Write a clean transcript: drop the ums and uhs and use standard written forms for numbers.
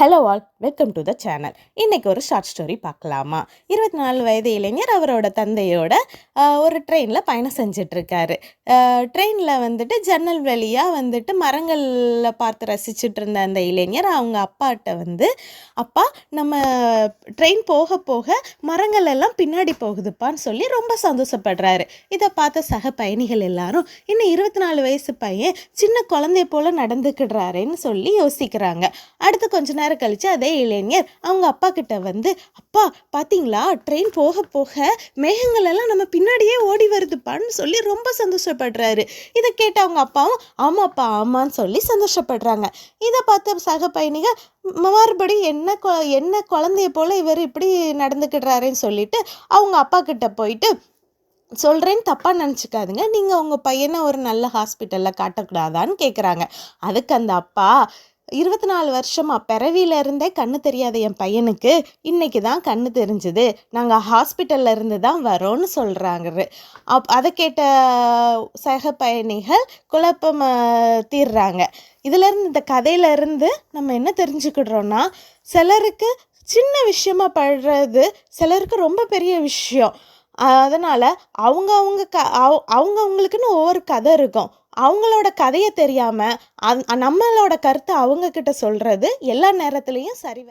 Hello all, welcome to the channel. இன்றைக்கி ஒரு short story பார்க்கலாமா? 24 வயது இளைஞர் அவரோட தந்தையோட ஒரு ட்ரெயினில் பயணம் செஞ்சிட்ருக்காரு. ட்ரெயினில் ஜன்னல் வழியாக மரங்களில் பார்த்து ரசிச்சுட்டு இருந்த அந்த இளைஞர் அவங்க அப்பாட்ட அப்பா, நம்ம ட்ரெயின் போக போக மரங்கள் எல்லாம் பின்னாடி போகுதுப்பான்னு சொல்லி ரொம்ப சந்தோஷப்படுறாரு. இதை பார்த்த சக பயணிகள் எல்லாரும், இன்னும் 24 வயசு பையன் சின்ன குழந்தைய போல் நடந்துக்கிடுறாருன்னு சொல்லி யோசிக்கிறாங்க. அடுத்து கொஞ்ச நேரம் கழிச்சு அதே இளைஞர் அவங்க அப்பா கிட்ட அப்பா பாத்தீங்களா, ட்ரெயின் போக போக மேகங்கள் எல்லாம் நம்ம பின்னாடியே ஓடி வருதுப்பான்னு சொல்லி ரொம்ப சந்தோஷப்படுறாரு. இதை கேட்ட அவங்க அப்பாவும் ஆமாப்பா ஆமான்னு சொல்லி சந்தோஷப்படுறாங்க. இதை பார்த்த சக பயணிகள் மறுபடியும் என்ன குழந்தைய போல இவர் இப்படி நடந்துக்கிடுறாருன்னு சொல்லிட்டு அவங்க அப்பா கிட்ட போயிட்டு சொல்கிறேன்னு தப்பாக நினச்சிக்காதுங்க, நீங்கள் உங்கள் பையனை ஒரு நல்ல ஹாஸ்பிட்டலில் காட்டக்கூடாதான்னு கேட்குறாங்க. அதுக்கு அந்த அப்பா, 24 வருஷமாக பிறவியிலேருந்தே கண்ணு தெரியாத என் பையனுக்கு இன்றைக்கி தான் கண்ணு தெரிஞ்சுது, நாங்கள் ஹாஸ்பிட்டலில் இருந்து தான் வரோன்னு சொல்கிறாங்க. அதை கேட்ட சக பயணிகள் குழப்பம் தீர்றாங்க. இதிலேருந்து, இந்த கதையிலேருந்து நம்ம என்ன தெரிஞ்சுக்கிடுறோன்னா, சிலருக்கு சின்ன விஷயமா படுறது சிலருக்கு ரொம்ப பெரிய விஷயம். அதனால் அவங்கவுங்களுக்குன்னு ஒவ்வொரு கதை இருக்கும். அவங்களோட கதையை தெரியாமல் நம்மளோட கருத்தை அவங்கக்கிட்ட சொல்கிறது எல்லா நேரத்துலையும் சரி.